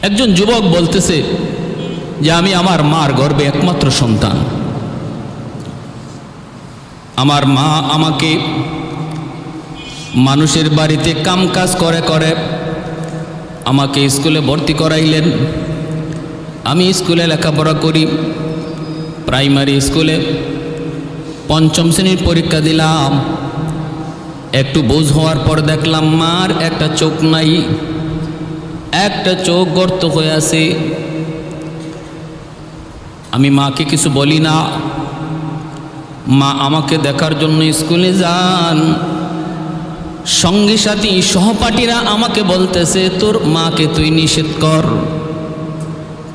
একজন যুবক বলতেছে যে আমি আমার মার গর্ভে একমাত্র সন্তান। আমার মা আমাকে মানুষের বাড়িতে কামকাজ করে করে আমাকে স্কুলে ভর্তি করাইলেন। আমি স্কুলে লেখাপড়া করি, প্রাইমারি স্কুলে পঞ্চম শ্রেণীর পরীক্ষা দিলাম। একটু বোঝ হওয়ার পর দেখলাম মার একটা চোখ নাই, একটা চোখ গর্ত হয়ে আছে। আমি মাকে কিছু বলি না। মা আমাকে দেখার জন্য স্কুলে যান। সঙ্গী সাথী সহপাঠীরা আমাকে বলতেছে তোর মাকে তুই নিষেধ কর,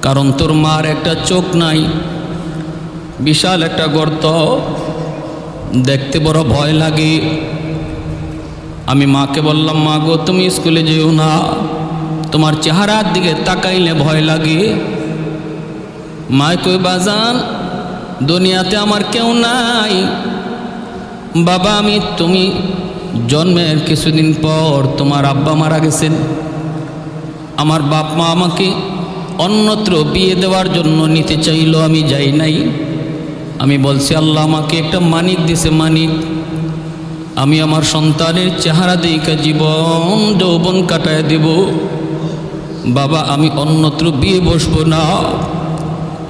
কারণ তোর মার একটা চোখ নাই, বিশাল একটা গর্ত, দেখতে বড় ভয় লাগে। আমি মাকে বললাম, মা গো তুমি স্কুলে যেও না, তোমার চেহারার দিকে তাকাইলে ভয় লাগে। মা কই বাজান দুনিয়াতে আমার কেউ নাই। বাবা তুমি জন্মের কিছুদিন পর তোমার আব্বা মারা গেছেন। আমার বাপ মা আমাকে অন্যত্র বিয়ে দেওয়ার জন্য নিতে চাইল, আমি যাই নাই। আমি বলছি আল্লাহ আমাকে একটা মানিক দিছে, মানিক আমি আমার সন্তানের চেহারা দেখে জীবন যৌবন কাটায় দেব। বাবা আমি অন্যত্র বিয়ে বসবো না।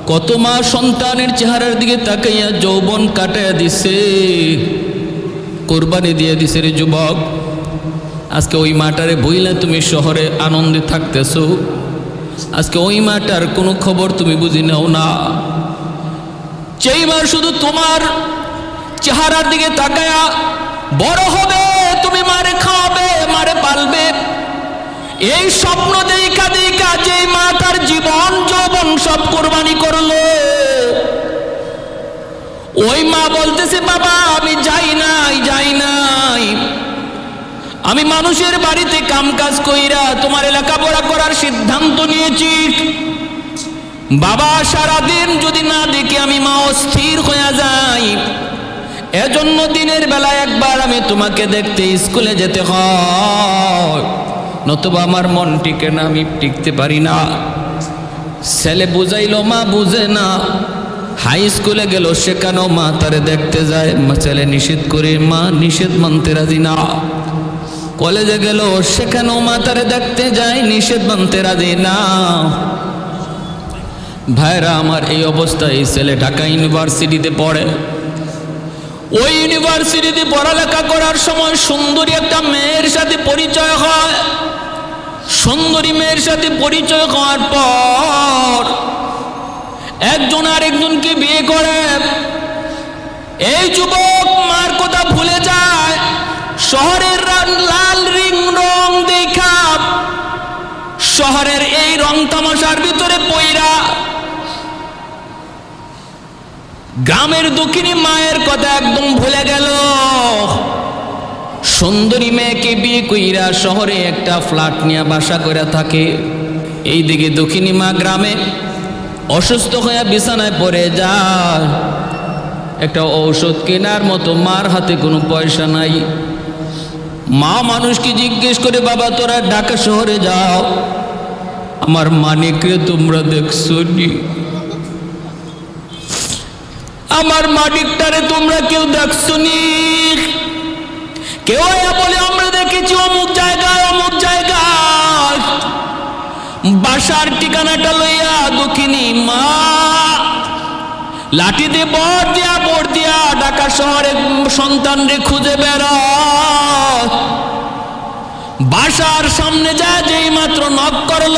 কত মা সন্তানের চেহারার দিকে তাকাইয়া যৌবন কাটাইয়া দিছে, কোরবানি দিয়ে দিছে রে যুবক। আজকে ওই মাটারে বইলা তুমি শহরে আনন্দে থাকতেছো, আজকে ওই মাটার কোনো খবর তুমি বুঝি নাও না। যেই মা শুধু তোমার চেহারার দিকে তাকায়া বড় হবে, তুমি মারে খাওয়াবে, মারে পালবে, এই স্বপ্ন দেখা দেখা যে মা তার জীবন যৌবন সব কোরবানি করলো, ওই মা বলতেছে বাবা আমি যাই নাই, আমি মানুষের বাড়িতে কামকাজ কইরা তোমার লেখাপড়া করার সিদ্ধান্ত নিয়েছি। বাবা সারাদিন যদি না দেখি আমি মা অস্থির হয়ে যাই, এজন্য দিনের বেলা একবার আমি তোমাকে দেখতে স্কুলে যেতে হয়, নতুবা আমার মন টিকে না, আমি টিকতে পারি না। ছেলে বুঝাইলো মা বুঝে না। হাই স্কুলে গেল, সেখানেও মা তারে দেখতে যায়, ছেলে নিষেধ করে মা নিষেধ মানতে রাজি না। কলেজে গেল, সেখানেও মা তারে দেখতে যায়, নিষেধ মানতে রাজি না। ভাইরা আমার এই অবস্থায় এই ছেলে ঢাকা ইউনিভার্সিটিতে পড়ে। ওই ইউনিভার্সিটিতে পড়ালেখা করার সময় সুন্দরী একটা মেয়ের সাথে পরিচয় হয়। সুন্দরী মেয়ের সাথে পরিচয় হওয়ার পর একজন আরেকজনকে বিয়ে করে। এই যুবক মার কথা ভুলে যায়, শহরের লাল রং দেখা শহরের এই রং তামাশার ভিতরে পইরা গ্রামের দক্ষিণী মায়ের কথা একদম ভুলে গেল। সুন্দরী মেয়েকে বিয়ে কইরা শহরে একটা ফ্ল্যাট নিয়ে বাসা করে থাকে। এইদিকে দক্ষিণী মা গ্রামে অসুস্থ হয়ে বিছানায় পড়ে যায়। একটা ঔষধ কেনার মতো মার হাতে কোনো পয়সা নাই। মা মানুষকে জিজ্ঞেস করে বাবা তোরা ঢাকা শহরে যাও, আমার মানিকরে তোমরা দেখছো নি? আমার মানিকটারে তোমরা কেউ দেখছো নি? কেউ বলে আমরা দেখেছি অমুক জায়গায় অমুক জায়গায়। বাসার ঠিকানাটা লইয়া দক্ষিণী মা লাঠিতে বর দিয়া ঢাকা শহরে সন্তানরে খুঁজে বেড়ায়। বাসার সামনে যায়, যেই মাত্র নক করল,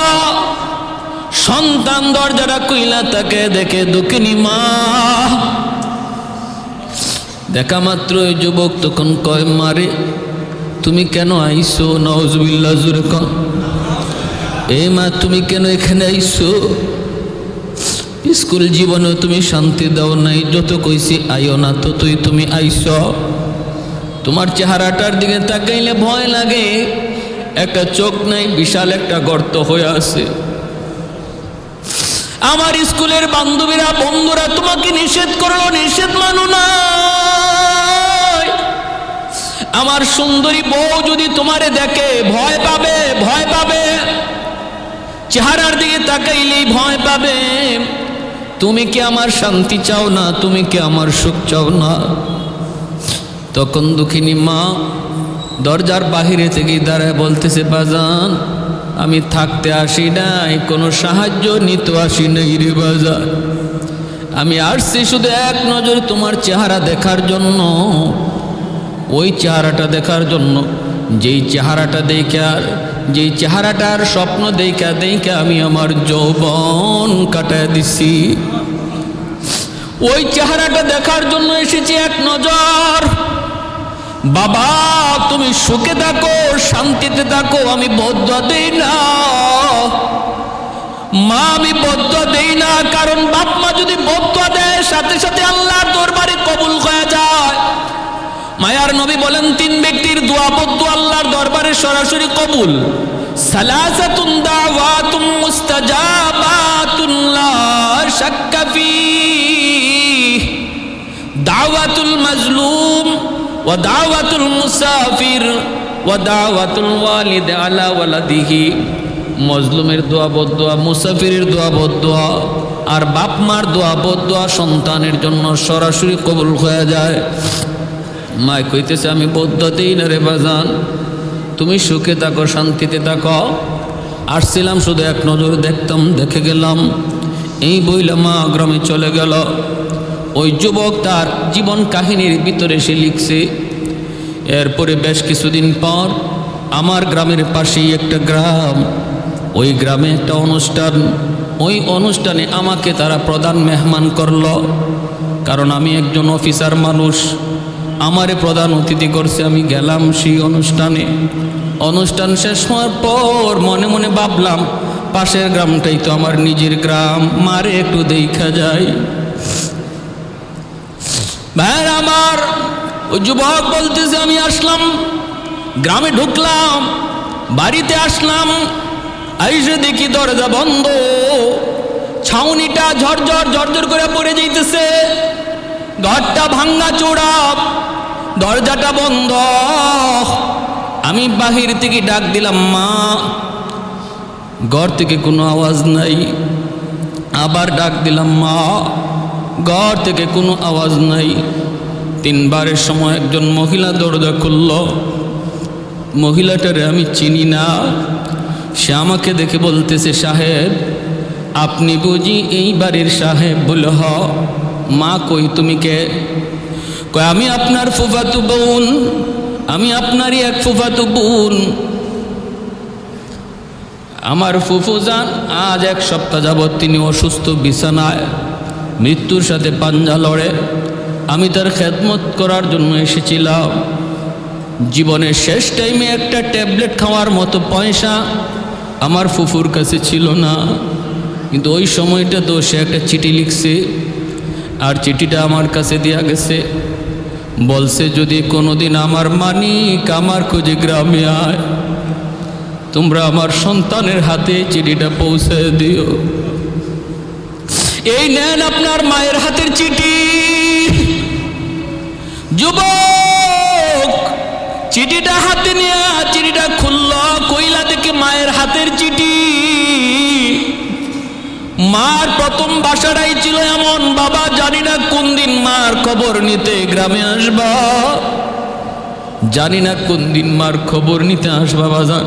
সন্তান দরজাটা কইলা তাকে দেখে দক্ষিণী মা। দেখা মাত্র ওই যুবক তখন কয় মারে তুমি কেন আইছো? নাউজুবিল্লাহ জোরে কন। এই মা তুমি কেন এখানে আইছো? স্কুল জীবনে তুমি শান্তি দাও নাই, যত কইছি আইও না ততই তুমি আইছ। তোমার চেহারাটার দিকে তাকাইলে ভয় লাগে, একটা চোখ নাই, বিশাল একটা গর্ত হয়ে আছে। আমার স্কুলের বান্ধবীরা বন্ধুরা তোমাকে নিষেধ করলো, নিষেধ মানো না। আমার সুন্দরী বউ যদি তোমারে দেখে ভয় পাবে, ভয় পাবে। চেহারার দিকে তাকাইলেই ভয় পাবে। তুমি কি আমার শান্তি চাও না? তুমি কি আমার সুখ চাও না? তখন দুঃখিনী মা দরজার বাহিরে থেকে দাঁড়ায় বলতেছে, বাজান আমি থাকতে আসি নাই, কোনো সাহায্য নিতে আসি নাই রে বাজান। আমি আসছি শুধু এক নজর তোমার চেহারা দেখার জন্য, ওই চেহারাটা দেখার জন্য যেই চেহারাটা যেই চেহারাটার স্বপ্ন দেখা আমি আমার যৌবন কাটায় দিছি, ওই চেহারাটা দেখার জন্য এসেছি এক নজর। বাবা তুমি সুখে থাকো, শান্তিতে থাকো, আমি বদুয়া দেই না মা, আমি বদুয়া দেই না। কারণ বাপ মা যদি বদুয়া দেয় সাথে সাথে আল্লাহর দরবারে কবুল হয়ে যায়। মায়ার নবী বলেন 3 ব্যক্তির দোয়া বদুয়া আল্লাহর দরবারে সরাসরি কবুল। সালাসাতুন দাওয়াতুম মুস্তাজাবাতুন লা শাক্কা ফীহ, দাওয়াতুল মাজলুম ওয়া দাওয়াতুল মুসাফির ওয়া দাওয়াতুল ওয়ালিদ আলা ওয়ালাদিহি। মজলুমের দোয়া বদদোয়া, মুসাফিরের দোয়া বদদোয়া, আর বাপ মার দোয়া বদদোয়া সন্তানের জন্য সরাসরি কবুল হয়ে যায়। মা কইতেছে আমি বদদোয়া দেই না রে বাজান, তুমি সুখে থাকো, শান্তিতে থাকো। আসছিলাম শুধু এক নজর দেখতাম, দেখে গেলাম। এই বইলা মা গ্রামে চলে গেল। ওই যুবক তার জীবন কাহিনীর ভিতরে সে লিখছে। এরপরে বেশ কিছুদিন পর আমার গ্রামের পাশেই একটা গ্রাম, ওই গ্রামে একটা অনুষ্ঠান। ওই অনুষ্ঠানে আমাকে তারা প্রধান মেহমান করল, কারণ আমি একজন অফিসার মানুষ। আমারে প্রধান অতিথি করছে, আমি গেলাম সেই অনুষ্ঠানে। অনুষ্ঠান শেষ হওয়ার পর মনে মনে ভাবলাম পাশের গ্রামটাই তো আমার নিজের গ্রাম, মারে একটু দেখা যায়। ভাই আমার ওই যুবক বলতেছে আমি আসলাম, গ্রামে ঢুকলাম, বাড়িতে আসলাম, আইসে দেখি দরজা বন্ধ, ছাউনিটা ঝরঝর করে পড়ে যাইতেছে, ঘরটা ভাঙ্গা চোরা, দরজাটা বন্ধ। আমি বাহির থেকে ডাক দিলাম মা, ঘর থেকে কোনো আওয়াজ নাই। আবার ডাক দিলাম মা, ঘর থেকে কোনো আওয়াজ নাই। 3 বারের সময় একজন মহিলা দরজা খুলল। মহিলাটারে আমি চিনি না। সে আমাকে দেখে বলতেছে, সাহেব আপনি বুঝি এই বাড়ির সাহেব? বলে হ। মা কই তুমি কে? কই আমি আপনার ফুফাতু বোন, আমি আপনারই এক ফুফাতু বোন। আমার ফুফু যান আজ 1 সপ্তাহ যাবৎ তিনি অসুস্থ, বিছানায়, মৃত্যুর সাথে পাঞ্জা লড়ে। আমি তার খেদমত করার জন্য এসেছিলাম। জীবনের শেষ টাইমে একটা ট্যাবলেট খাওয়ার মতো পয়সা আমার ফুফুর কাছে ছিল না, কিন্তু ওই সময়টা তো সে একটা চিঠি লিখছে, আর চিঠিটা আমার কাছে দেয়া গেছে। বলছে যদি কোনোদিন আমার মানিক আমার খোঁজে গ্রামে আয়, তোমরা আমার সন্তানের হাতে চিঠিটা পৌঁছে দিও। এই নেন আপনার মায়ের হাতের চিঠি। যুবক চিঠিটা হাতে নিয়ে চিঠিটা খুলল, কইলা দেখে মায়ের হাতের চিঠি। মার প্রথম বাসাটাই ছিল এমন, বাবা জানি না কোন দিন মার খবর নিতে গ্রামে আসবা, জানি না কোন দিন মার খবর নিতে আসবা। বাজান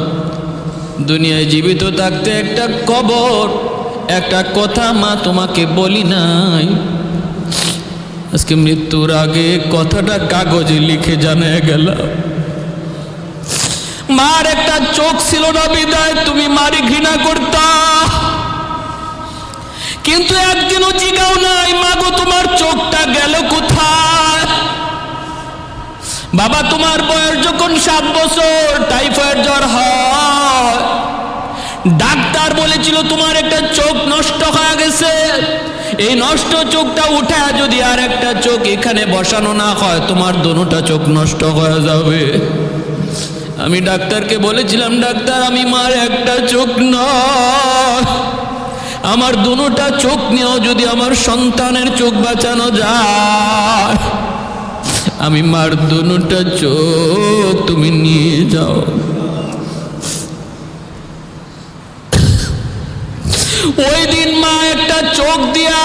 দুনিয়ায় জীবিত থাকতে একটা কবর, একটা কথা মা তোমাকে বলি নাই। আজকে মৃত্যুর আগে কথাটা কাগজে লিখে জানা গেল। মার একটা চোখ ছিল না বিদায় তুমি মারি ঘৃণা করতা, কিন্তু একদিনও জিগাও নাই মাগো তোমার চোখটা গেল কোথায়। বাবা তোমার বয়স যখন 7 বছর টাইফয়েড জ্বর হয়, ডাক্তার বলেছিল তোমার একটা চোখ নষ্ট হয়ে গেছে, এই নষ্ট চোখটা উঠা যদি আর একটা চোখ এখানে বসানো না হয় তোমার দোনোটা চোখ নষ্ট হয়ে যাবে। আমি ডাক্তারকে বলেছিলাম, ডাক্তার আমি মার একটা চোখ নয়, আমার দোনোটা চোখ নিয়েও যদি আমার সন্তানের চোখ বাঁচানো যায়, আমি মার দোনোটা চোখ তুমি নিয়ে যাও। ওই দিন মা একটা চোখ দিয়া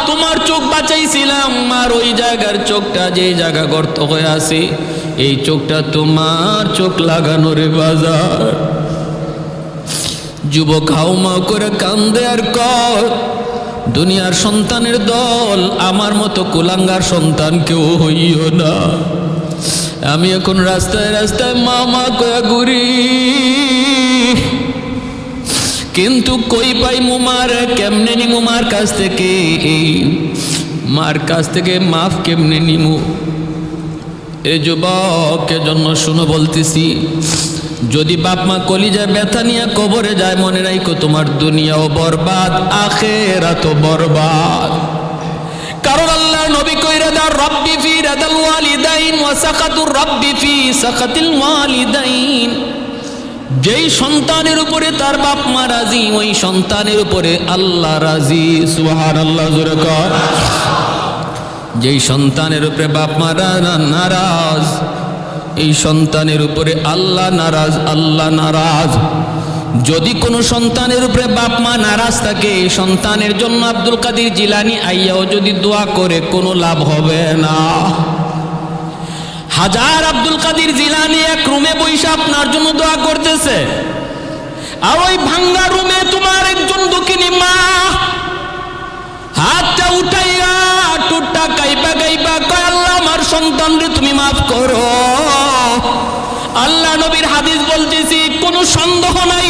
তোমার চোখ বাঁচাইছিলাম, আর ওই জায়গার চোখটা যে জায়গা গর্ত হয়ে আছে এই চোখটা তোমার চোখ লাগানো রে বাজার। যুবক হাউমাউ করে কান্দে আর কর, দুনিয়ার সন্তানের দল আমার মতো কুলাঙ্গার সন্তান কেউ হইও না। আমি এখন রাস্তায় রাস্তায় মা মা কয়া ঘুরি, কিন্তু কই পাই মুমার, কেমনে নিমু মার কাছ থেকে, এই মার কাছ থেকে মাফ কেমনে নিমু? এ যুবকের জন্য শুনো বলতেছি, যদি বাপ মা কলিজায় ব্যথা নিয়ে কবরে যায়, মনে রাখো তোমার দুনিয়াও বরবাদ, আখিরাতও বরবাদ। কারণ আল্লাহ নবী কইরা দাও, রব্বি ফি রাদাল ওয়ালিদাইন ওয়া সাকাতুর রব্বি ফি সাকাতিল ওয়ালিদাইন। যেই সন্তানের উপরে তার বাপ মা রাজি, ওই সন্তানের উপরে আল্লাহ রাজি। সুবহানাল্লাহ, জোরে কর। যেই সন্তানের উপরে বাপ মা নারাজ, এই সন্তানের উপরে আল্লাহ নারাজ, আল্লাহ নারাজ। যদি কোনো সন্তানের উপরে বাপ মা নারাজ থাকে, এই সন্তানের জন্য আব্দুল কাদের জিলানী আইয়াও যদি দোয়া করে কোনো লাভ হবে না। হাজার আব্দুল কাদের জিলানী এক রুমে বসে আপনার জন্য দোয়া করতেছে, আর ওই ভাঙ্গা রুমে তোমার একজন দক্ষিণী মা হাতটা উঠাইয়া টুটটা কাইপা কাইপা কয়, আল্লাহ আমার সন্তানরে তুমি মাফ করো। আল্লাহ নবীর হাদিস বলতেছি, কোনো সন্দেহ নাই।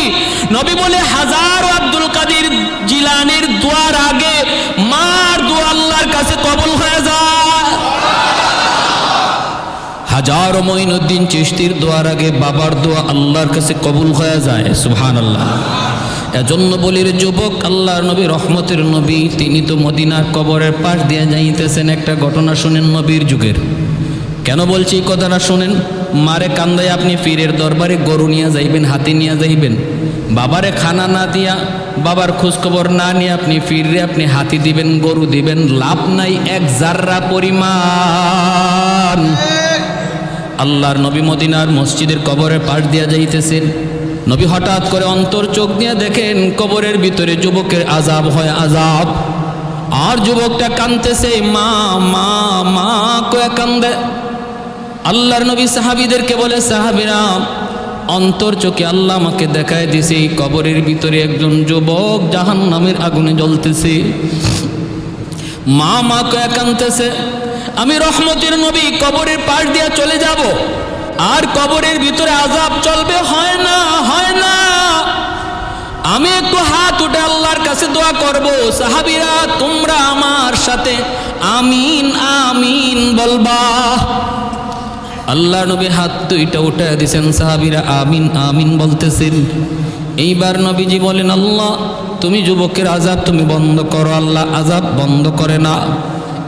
নবী বলে হাজার আব্দুল কাদের জিলানীর দোয়ার আগে মার দোয়া আল্লাহর কাছে কবুল হয়ে যায়। হাজার মঈনুদ্দিন চিশতির দোয়ার আগে বাবার দোয়া আল্লাহর কাছে কবুল হয়ে যায়। সুবহানাল্লাহ। এজন্য বলির যুবক, আল্লাহর নবী রহমতের নবী, তিনি তো মদিনার কবরের পাশ দিয়ে যাইতেছেন। একটা ঘটনা শুনেন নবীর যুগের। কেন বলছি এই কথাটা শুনেন। মারে কান্দায় আপনি পীরের দরবারে গরু নিয়ে যাইবেন, হাতি নিয়ে যাইবেন, বাবারে খানা না দিয়া, বাবার খোঁজখবর না নিয়ে আপনি পীরে আপনি হাতি দিবেন, গরু দিবেন, লাভ নাই এক জাররা পরিমাণ। আল্লাহর নবী মদিনার মসজিদের কবরের পাশ দিয়া যাইতেছেন। নবী হঠাৎ করে অন্তর চোখ দিয়ে দেখেন কবরের ভিতরে যুবকের আযাব হয়, আযাব। আর যুবকটা কাঁদতেছে, মা মা মা কয়ে কান্দে। আল্লাহর নবী সাহাবীদেরকে বলে, সাহাবীরা অন্তর চোখে আল্লাহ আমাকে দেখায় দিছে, এই কবরের ভিতরে একজন যুবক জাহান্নামের আগুনে জ্বলতেছে। মা মা কয়ে কাঁদতেছে। আমি রহমতের নবী কবরের পাশ দিয়ে চলে যাব, আর কবরের ভিতরে আযাব চলবে, হয় না হয় না। আমি একটু হাত উঠে আল্লাহর কাছে দোয়া করব, সাহাবীরা তোমরা আমার সাথে আমিন আমিন বলবা। আল্লাহ নবী হাত দুইটা উঠে দিয়েছেন, সাহাবীরা আমিন আমিন বলতেছেন। এইবার নবীজি বলেন, আল্লাহ তুমি যুবকের আযাব তুমি বন্ধ করো। আল্লাহ আযাব বন্ধ করে না।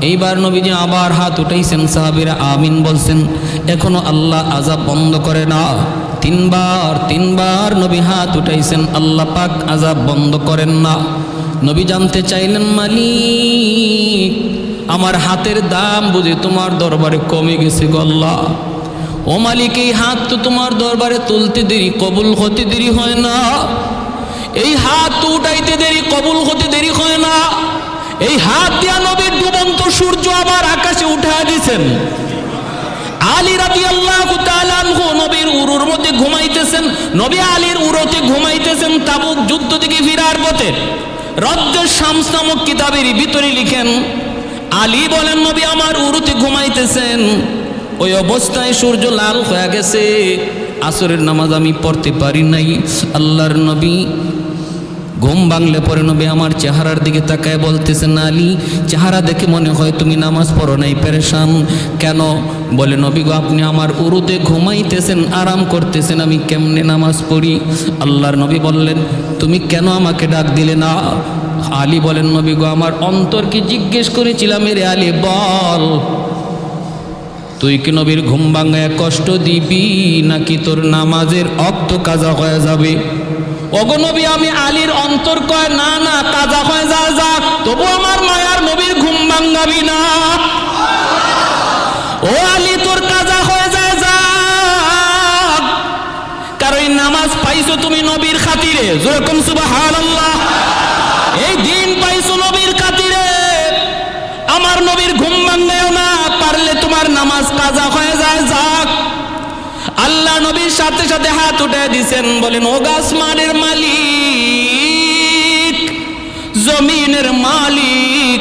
এইবার নবীজি আবার হাত উঠাইছেন, সাহাবীরা আমিন বলছেন, এখনো আল্লাহ আযাব বন্ধ করে না। তিনবার নবী হাত উঠাইছেন, আল্লাহ পাক আযাব বন্ধ করেন না। নবী জানতে চাইলেন, মালিক আমার হাতের দাম বুঝি তোমার দরবারে কমে গেছে গো আল্লাহ। ও মালিক, এই হাত তো তোমার দরবারে তুলতে দেরি, কবুল হতে দেরি হয় না। এই হাত তো উঠাইতে দেরি, কবুল হতে দেরি হয় না। এই হাত দিয়া নবীর ডুবন্ত সূর্য আবার আকাশে উঠায় দিয়েছেন। আলী রাদিয়াল্লাহু তাআলা আনহু নবীর উরুর মধ্যে ঘুমাইতেছেন। নবী আলীর উরুতে ঘুমাইতেছেন তাবুক যুদ্ধ থেকে ফিরার পথে। রদ্দুশ শামস নামক কিতাবের ভিতরে লিখেন, আলী বলেন নবী আমার উরুতে ঘুমাইতেছেন, ওই অবস্থায় সূর্য লাল হয়ে গেছে। আসরের নামাজ আমি পড়তে পারি নাই। আল্লাহর নবী ঘুম ভাঙলে পরে নবী আমার চেহারার দিকে তাকায় বলতেছেন, আলী চেহারা দেখে মনে হয় তুমি নামাজ পড়ো নাই, পেরেশান কেন? বলে, নবী গো আপনি আমার উরুতে ঘুমাইতেছেন, আরাম করতেছেন, আমি কেমনে নামাজ পড়ি? আল্লাহর নবী বললেন, তুমি কেন আমাকে ডাক দিলে না? আলী বলেন, নবী গো আমার অন্তরকে জিজ্ঞেস করেছিলাম, রে আলী বল, তুই কি নবীর ঘুম ভাঙায় কষ্ট দিবি নাকি তোর নামাজের ওয়াক্ত কাজা হয়ে যাবে? ওগো নবী আমি আলীর অন্তর কয়, না না কাজা হয়ে যা যাক, তবু আমার মায়ার নবীর ঘুম ভাঙাবি না। ও আলী তোর কাজা হয়ে যায় যাক, কারণ নামাজ পাইছো তুমি নবীর খাতিরে। যেরকম সুবহানাল্লাহ। আমার নবীর ঘুম ভাঙায়ও না, পারলে তোমার নামাজ কাজা হয়ে যায়, যাক। আল্লাহ নবীর সাথে সাথে হাত উঠে দিছেন, বলেন ও আসমানের মালিক, জমিনের মালিক,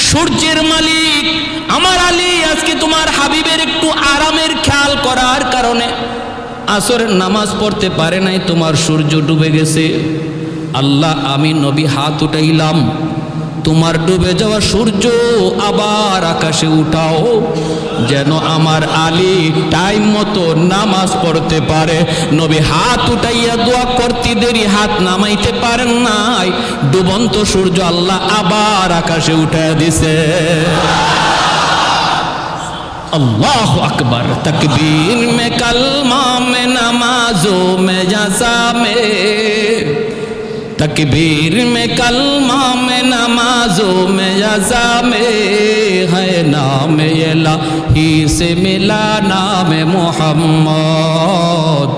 সূর্যের মালিক, আমার আলী আজকে তোমার হাবিবের একটু আরামের খেয়াল করার কারণে আসরের নামাজ পড়তে পারে নাই, তোমার সূর্য ডুবে গেছে। আল্লাহ আমি নবী হাত উঠাইলাম, তোমার ডুবে যাওয়া সূর্য আবার আকাশে উঠাও, যেন আমার আলী টাইম মতো নামাজ পড়তে পারে। নবী হাত উঠাইয়া দোয়া করতে দেরি হাত নামাইতে পারেন নাই, ডুবন্ত সূর্য আল্লাহ আবার আকাশে উঠাইয়া দিছে। अल्लाह अकबर। तकबीर में कलमा में नमाजों में जज़ा में, तकबीर में कलमा में नमाजों में जज़ा में, है नाम इलाही से मिला नाम मोहम्मद,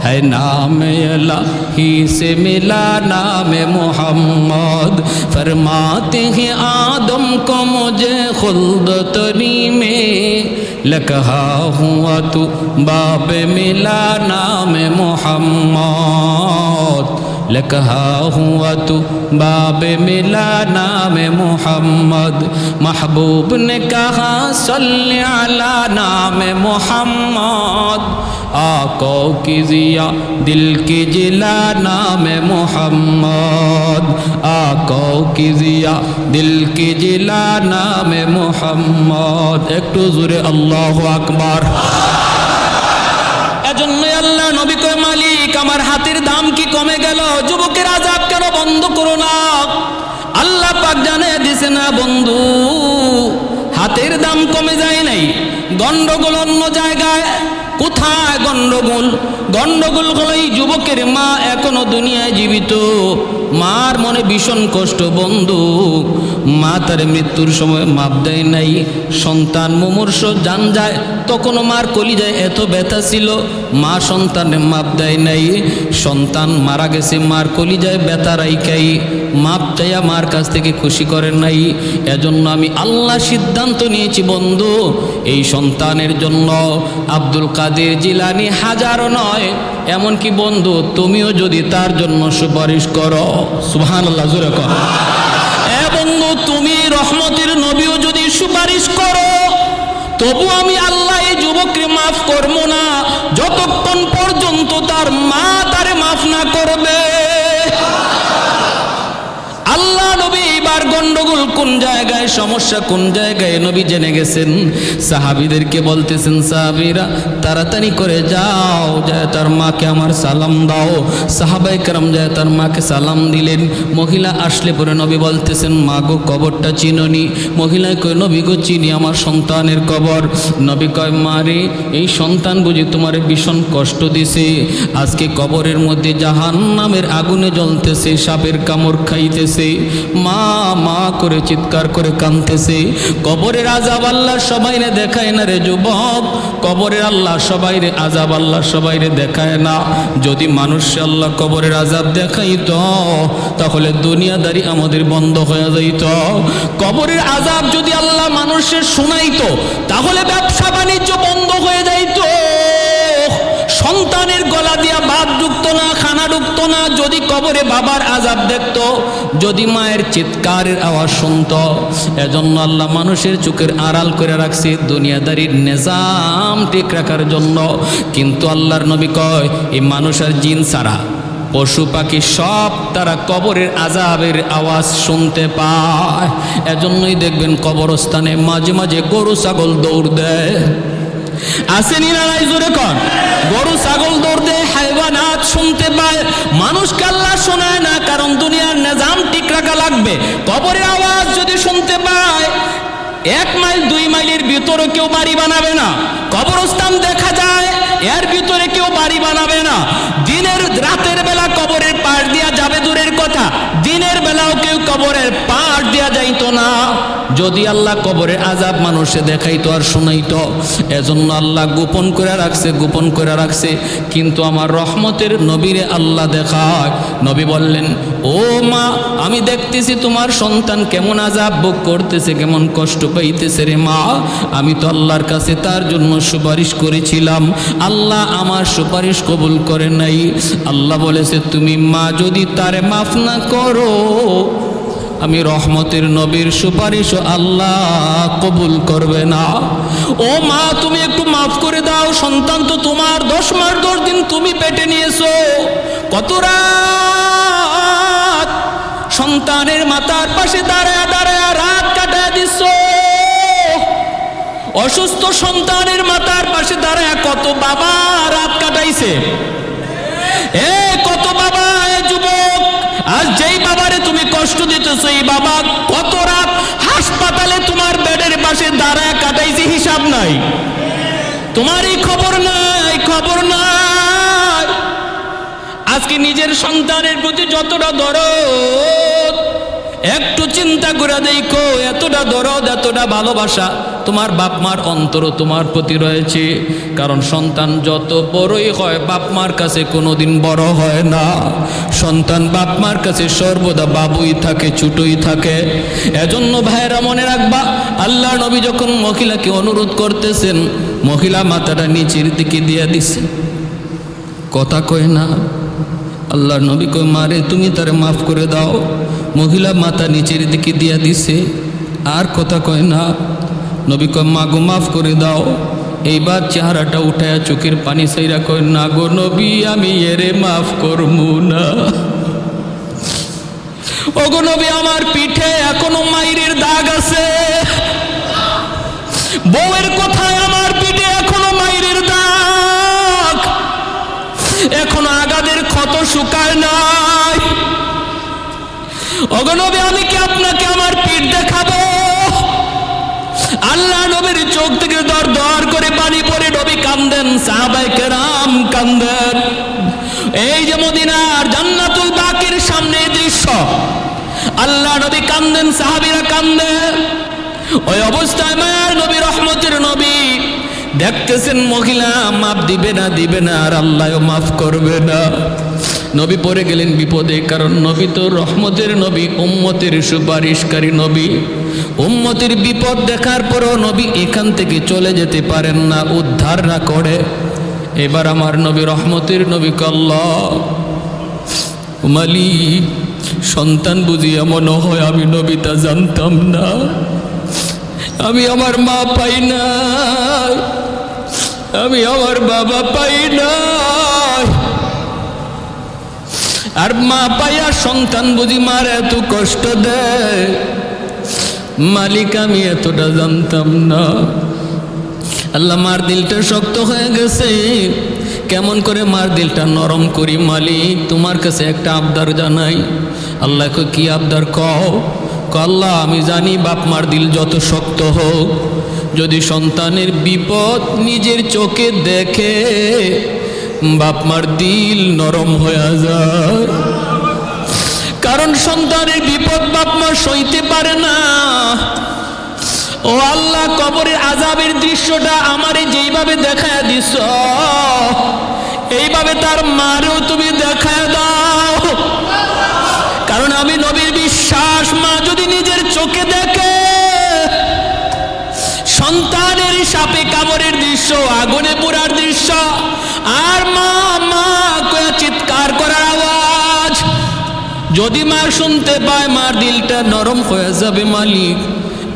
है नाम इलाही से मिला नाम मोहम्मद। फरमाते हैं आदम को मुझे खुल्द तरी में, लकहा हुआ तू बाब मिला नाम मोहम्मद, लकहा हुआ तू बाब मिला नाम मोहम्मद। महबूब ने कहा सल्ले अला नाम मोहम्मद, आका की जिया दिल की जिला नाम मोहम्मद, आका की जिया दिल की जिला नाम मोहम्मद। একটু জোরে আল্লাহু আকবার। এজন্য আল্লাহ নবী কয় মালিক আমার হাতের দাম কি কমে গেল, যুবকের আযাব কেন বন্ধ করো না? আল্লাহ পাক জানিয়ে দিছে না বন্ধু, হাতের দাম কমে যায় নাই, গন্ডগোল অন্য জায়গায়। কোথায় গন্ডগোল? গন্ডগোল হলো এই যুবকের মা এখনো দুনিয়ায় জীবিত, মার মনে ভীষণ কষ্ট বন্ধু, মা তার মৃত্যুর সময় মাপ দেয় নাই, সন্তান মুমূর্ষ জান যায়, তখনও মার কলিজায় এত ব্যথা ছিল, মা সন্তানের মাপ দেয় নাই, সন্তান মারা গেছে মার কলিজায় ব্যথা রাইখাই, মাপ চাইয়া মার কাছ থেকে খুশি করেন নাই। এজন্য আমি আল্লাহ সিদ্ধান্ত নিয়েছি বন্ধু, এই সন্তানের জন্য আব্দুল কাদের জিলানী হাজারো নয়, এমনকি বন্ধু তুমিও যদি তার জন্য সুপারিশ করো, সুবহানাল্লাহ জোরে কর। এ বন্ধু তুমি রহমতের নবীও যদি সুপারিশ করো, তবু আমি আল্লাহ এই যুবককে মাফ করব না যতক্ষণ পর্যন্ত তার মা তারে মাফ না করবে। আল্লাহ নবী এবার গন্ডগোল কোন জায়গায়, সমস্যা কোন জায়গায় নবী জেনে গেছেন। সাহাবীদেরকে বলতেছেন সাহাবীরা তাড়াতাড়ি করে যাও, যায় তার মাকে আমার সালাম দাও। সাহাবায়ে কেরাম যায় তার মাকে সালাম দিলেন। মহিলা আসলে পরে নবী বলতেছেন মা গো কবরটা চিনোনি? মহিলা কয় নবী গো চিনি, আমার সন্তানের কবর। নবী কয় মা রে এই সন্তান বুঝি তোমার ভীষণ কষ্ট দিছে, আজকে কবরের মধ্যে জাহান্নামের আগুনে জ্বলতেছে, সাপের কামড় খাইতেছে, মা মা করে চিৎকার করে কাঁদতেছে। কবরের আযাব আল্লাহ সবাইরে দেখায় না রে যুবক, কবরের আল্লাহ সবাইরে আযাব আল্লাহ সবাইরে দেখায় না। যদি মানুষে আল্লাহ কবরের আযাব দেখাইতো তাহলে দুনিয়াদারি আমাদের বন্ধ হয়ে যাইত। কবরের আযাব যদি আল্লাহ মানুষের শুনাইতো তাহলে ব্যবসা বাণিজ্য বন্ধ হয়ে যাইত, সন্তানের গলা দিয়া ভাত ঢুকতো না, খানা ঢুকতো না। যদি কবরে বাবার আযাব দেখতো, যদি মায়ের চিৎকারের আওয়াজ শুনতো। এজন্য আল্লাহ মানুষের চোখের আড়াল করে রাখছে দুনিয়াদারির নিজাম ঠিক রাখার জন্য। কিন্তু আল্লাহর নবী কয় এই মানুষ আর জিন ছাড়া পশু পাখি সব তারা কবরের আযাবের আওয়াজ শুনতে পায়। এজন্যই দেখবেন কবরস্থানে মাঝে মাঝে গরু ছাগল দৌড় দেয়, আসেনি না নাই জোরে কর? গরু ছাগল দৌড় দেয়, হায়ওয়ানাত শুনতে পায়, মানুষকে আল্লাহ শোনায় না, কারণ দুনিয়ার নিজাম ঠিক রাখা লাগবে। কবরের আওয়াজ যদি শুনতে পায় 1 মাইল 2 মাইলের ভিতরে কেউ বাড়ি বানাবে না। কবরস্থান দেখা যায় এর ভিতরে কেউ বাড়ি বানাবে না। দিনের রাতের বেলা কবরের পাশ দিয়া যাবে দূরের কথা, দিনের বেলাও কেউ কবরের পাশ দিয়া যাইতো না। যদি আল্লাহ কবরে আযাব মানুষে দেখাইতো আর শুনাইতো, এজন্য আল্লাহ গোপন করে রাখছে। কিন্তু আমার রহমতের নবীরে আল্লাহ দেখায়। নবী বললেন, ও মা, আমি দেখতেছি তোমার সন্তান কেমন আযাব ভোগ করতেছে, কেমন কষ্ট পাইতেছে রে মা। আমি তো আল্লাহর কাছে তার জন্য সুপারিশ করেছিলাম, আল্লাহ আমার সুপারিশ কবুল করে নাই। আল্লাহ বলেছে, তুমি মা যদি তারে মাফ না করো, আমি রহমতের নবীর সুপারিশও আল্লাহ কবুল করবে না। ও মা, তুমি একটু মাফ করে দাও, সন্তান তো তোমার 10 মাস 10 দিন তুমি পেটে নিয়েছো, কত রাত সন্তানের মাথার পাশে দাঁড়ায় রাত কাটায় দিচ্ছ, অসুস্থ সন্তানের মাথার পাশে দাঁড়ায় কত বাবা রাত কাটাইছে। কত বাবা, যুবক, আজ যেই বাবারে তুমি কষ্ট দিতেছো, এই বাবা কত রাত হাসপাতালে তোমার বেডের পাশে দাঁড়ায় কাটাইছে, হিসাব নাই। তোমার এই খবর নাই। আজকে নিজের সন্তানের প্রতি যতটা দরদ, একটু চিন্তা করে দেখো, এতটা দরদ, এতটা ভালোবাসা তোমার বাপ মার অন্তর তোমার প্রতি রয়েছে। কারণ সন্তান যত বড়ই হয়, বাপ মার কাছে কোনোদিন বড় হয় না। সন্তান বাপ মার কাছে সর্বদা বাবুই থাকে, ছোটই থাকে। এজন্য ভাইয়েরা মনে রাখবা, আল্লাহ নবী যখন মহিলাকে অনুরোধ করতেছেন, মহিলা মাথাটা নিচের দিকে দিয়ে দিছে, কথা কয় না। আল্লাহ নবী কয়, মারে তুমি তারে মাফ করে দাও। মহিলা মাথা নিচের দিকে দিয়া দিছে, আর কথা কয় না। নবী কয়, মা গো মাফ করে দাও। এইবার চেহারাটা উঠায়া চোখের পানি সাইরা কয়, না গো নবী, আমি এরে মাফ করবো না। ও গো নবী, আমার পিঠে এখনো মাইরের দাগ আছে। বউয়ের কথায় আমার পিঠে এখনো মাইরের দাগ, এখনো আগাদের ক্ষত শুকায় নাই। ওগো নবী, আমি কি আপনাকে আমার পিঠ দেখাবো? আল্লাহ নবীর চোখ থেকে দর দর করে পানি পড়ে নবী কান্দেন, সাহাবায়ে কেরাম কান্দেন। এই যে মদিনার জান্নাতুল বাকির সামনে দৃশ্য, আল্লাহ নবী কান্দেন, সাহাবীরা কান্দেন। ওই অবস্থায় মায়ার নবী, রহমতের নবী দেখতেছেন মহিলা মাফ দিবে না, আর আল্লাহও মাফ করবে না। নবী পড়ে গেলেন বিপদে, কারণ নবী তো রহমতের নবী, উম্মতের সুপারিশকারী নবী। উম্মতের বিপদ দেখার পরও নবী এখান থেকে চলে যেতে পারেন না, উদ্ধার না করে। এবার আমার নবী, রহমতের নবী, আল্লাহ মালিক, সন্তান বুঝি এমন হয়, আমি নবী তা জানতাম না। আমি আমার মা পাই না, আমি আমার বাবা পাই না, আর মা পাইয়া সন্তান বুঝি মার এত কষ্ট দেয়। মালিক, আমি এতটা জানতাম না। আল্লাহ, মার দিলটা শক্ত হয়ে গেছে, কেমন করে মার দিলটা নরম করি মালিক, তোমার কাছে একটা আবদার জানাই। আল্লাহ কয়, কি আবদার কও? আল্লাহ, আমি জানি বাপ মার দিল যত শক্ত হোক, যদি সন্তানের বিপদ নিজের চোখে দেখে বাপ মার দিল নরম হয়ে যায়। কারণ সন্তানের বিপদ বাপ মা সইতে পারে না। ও আল্লাহ, কবরের আযাবের দৃশ্যটা আমারে যেইভাবে দেখায় দিছ, এইভাবে তার মারেও তুমি দেখায় দাও। কারণ আমি নবীর বিশ্বাস, মা যদি নিজের চোখে দেখে সন্তানের সাপে কামড়ের দৃশ্য, আগুনে পোড়ার দৃশ্য, আর মা মা কয়ে চিৎকার করার আওয়াজ যদি মা শুনতে পায়, মার দিলটা নরম হয়ে যাবে। মালিক,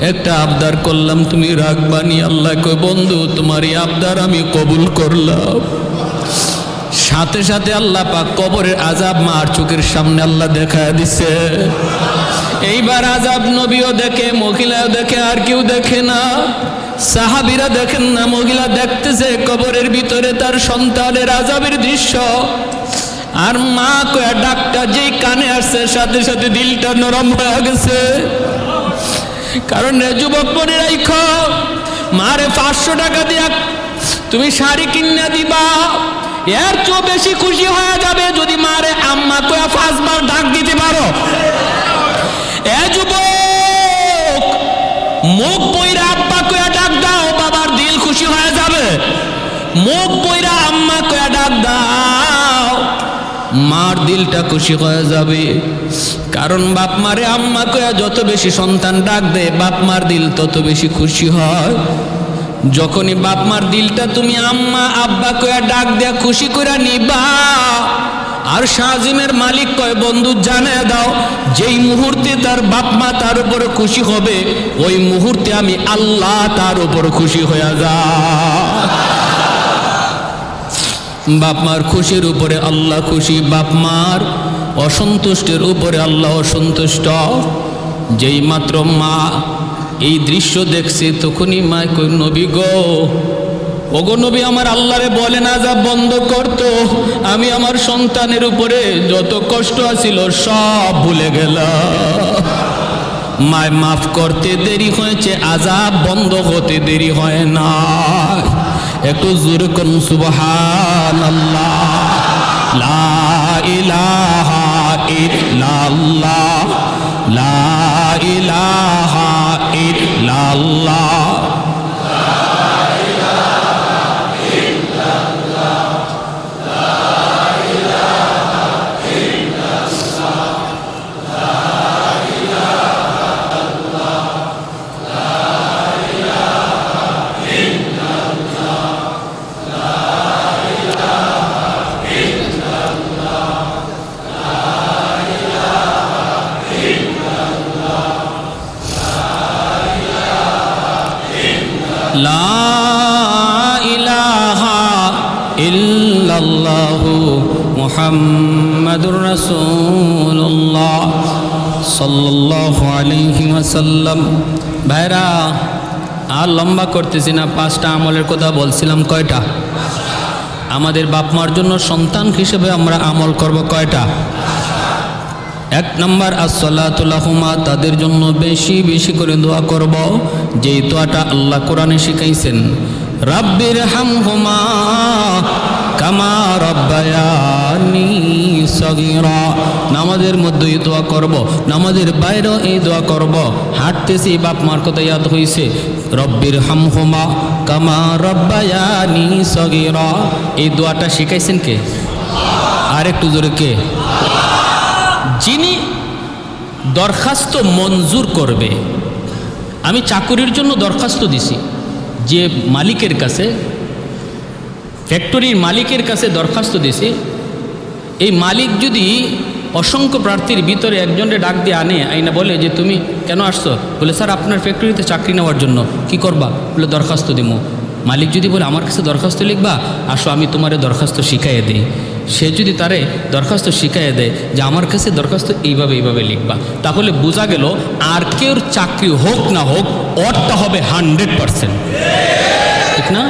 একটা আবদার করলাম, তুমি রাখবানি? আল্লাহ কয়, বন্ধু, তোমার এই আবদার আমি কবুল করলাম। সাথে সাথে আল্লাহ পাক কবরের আযাব মার চোখের সামনে আল্লাহ দেখায় দিছে। এইবার আযাব নবীও দেখে, মহিলাও দেখে, আর কেউ দেখে না। সাহাবীরা দেখেন না, মহিলা দেখতেছে কবরের ভিতরে তার সন্তানের আযাবের দৃশ্য। আর মা কয়া ডাকটা যেই কানে আসছে, সাথে সাথে দিলটা নরম হয়ে গেছে। কারণ যুবক মনে রাখো, মারে 500 টাকা দিয়া তুমি শাড়ি কিনে দিবা, এর চেয়ে বেশি খুশি হয়ে যাবে যদি মারে আম্মা কয়া 5 বার ডাক দিতে পারো। এ যুবক, মুখ পইরা আব্বা কইয়া ডাক দাও, বাবার দিল খুশি হয়ে যাবে। মুখ পইরা আম্মা কইয়া ডাক দাও, মার দিলটা খুশি হয়ে যাবে। কারণ বাপ মারে আম্মা কইয়া যত বেশি সন্তান ডাক দেয়, বাপ মার দিল তত বেশি খুশি হয়। যখনই বাপ মার দিলটা তুমি আম্মা আব্বা কইয়া ডাক দেয়া খুশি কইরা নিবা, আর শাহজিমের মালিক কয় বন্ধু জানিয়ে দাও, যেই মুহূর্তে তার বাপ মা তার উপরে খুশি হবে, ওই মুহূর্তে আমি আল্লাহ তার উপর খুশি হয়ে যা। বাপ মার খুশির উপরে আল্লাহ খুশি, বাপ মার অসন্তুষ্টের উপরে আল্লাহ অসন্তুষ্ট। যেই মাত্র মা এই দৃশ্য দেখছে, তখনই মা কই নবী গো, ওগো নবী, আমার আল্লাহরে বলে না যা বন্ধ করতো, আমি আমার সন্তানের উপরে যত কষ্ট আছিল সব ভুলে গেলাম। মায় মাফ করতে দেরি হয়েছে, আযাব বন্ধ হতে দেরি হয় না। একটু জোরে করুন সুবহানাল্লাহ। লা ইলাহা ইল্লাল্লাহ, লা ইলাহা ইল্লাল্লাহ। লা ইলাহা ইল্লাল্লাহু মুহাম্মাদুর রাসূলুল্লাহ সাল্লাল্লাহু আলাইহি ওয়াসাল্লাম। ভাইরা, আর লম্বা করতেছি না, 5টা আমলের কথা বলছিলাম। কয়টা? আমাদের বাপ মার জন্য সন্তান হিসেবে আমরা আমল করব কয়টা? 1 নম্বর আসসালাতু লাহুমা, তাদের জন্য বেশি বেশি করে দোয়া করব, যেই দোয়াটা আল্লাহ কোরআনে শিখাইছেন, রাব্বির হামহুমা কামা রাব্বায়ানি সগীরা। নামাজের মধ্যে এই দোয়া করব, নামাজের বাইরেও এই দোয়া করব। হাঁটতেছি বাপ মার কথা ইয়াদ হইছে, রব্বির হামহুমা কামা রাব্বায়ানি সগীরা। এই দোয়াটা শিখাইছেন কে? আর একটু জোরে কে? যিনি দরখাস্ত মঞ্জুর করবে। আমি চাকুরির জন্য দরখাস্ত দিছি, যে মালিকের কাছে, ফ্যাক্টরির মালিকের কাছে দরখাস্ত দিছি। এই মালিক যদি অসংখ্য প্রার্থীর ভিতরে একজনের ডাক দিয়ে আইনা বলে যে তুমি কেন আসছো, বলে স্যার আপনার ফ্যাক্টরিতে চাকরি নেওয়ার জন্য। কি করবা? বলে দরখাস্ত দিব। মালিক যদি বলে আমার কাছে দরখাস্ত লিখবা, আসো আমি তোমারে দরখাস্ত শিখাইয়ে দিই। সে যদি তারে দরখাস্ত শিখাইয়ে দেয় যে আমার কাছে দরখাস্ত এইভাবে এইভাবে লিখবা, তাহলে বোঝা গেল আর কেউ চাকরি হোক না হোক ওরটা হবে 100%, ঠিক না?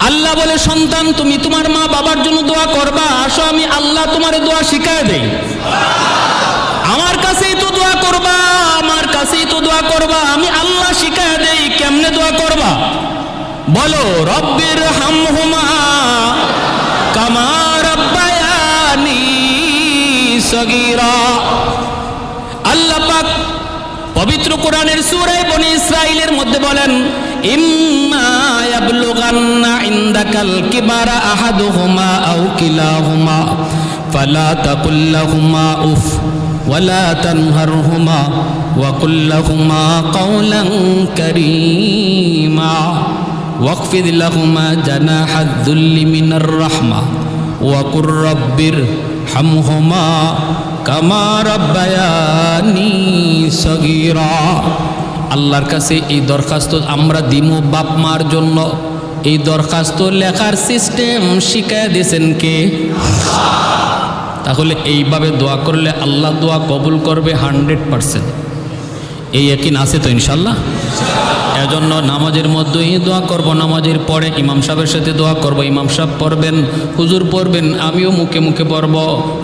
আল্লাহ বলে সন্তান তুমি তোমার মা বাবার জন্য দোয়া করবা, আসো আমি আল্লাহ তোমারে দোয়া শিখাইয়ে দেই। আমার কাছেই তো দোয়া করবা, আমার কাছেই তো দোয়া করবা, আমি আল্লাহ শিখাইয়ে দেই কেমনে দোয়া করবা। বলো রব্বির হামহুমা কামা রাব্বায়ানি সগীরা। আল্লাহ পাক পবিত্র কোরআনের সূরা বনী ইসরাঈলের মধ্যে বলেন, ইম্মা ইয়াবলুগান্না ইনদাকাল কিবারা আহাদুহুমা আও কিলাহুমা ফালা তাকুল লাহুমা উফ ওয়ালা তানহারহুমা ওয়া কুল লাহুমা কাওলান কারীমা ওয়াকফিদ লাহুমা জানাহাদ যুল্লি মিনার রাহমা ওয়া কুর রাব্বির হামহুমা কামা রাব্বায়ানি সগীরা। আল্লাহর কাছে এই দরখাস্ত আমরা দিমু বাপ মার জন্য। এই দরখাস্ত লেখার সিস্টেম শিখায় দিয়েছেন কে? তাহলে এইভাবে দোয়া করলে আল্লাহ দোয়া কবুল করবে 100%। এই ইয়াকিন আছে তো ইনশাল্লাহ? এজন্য নামাজের মধ্যেই দোয়া করব, নামাজের পরে ইমাম সাহেবের সাথে দোয়া করব। ইমাম সাহেব পড়বেন, হুজুর পড়বেন, আমিও মুখে মুখে পড়ব।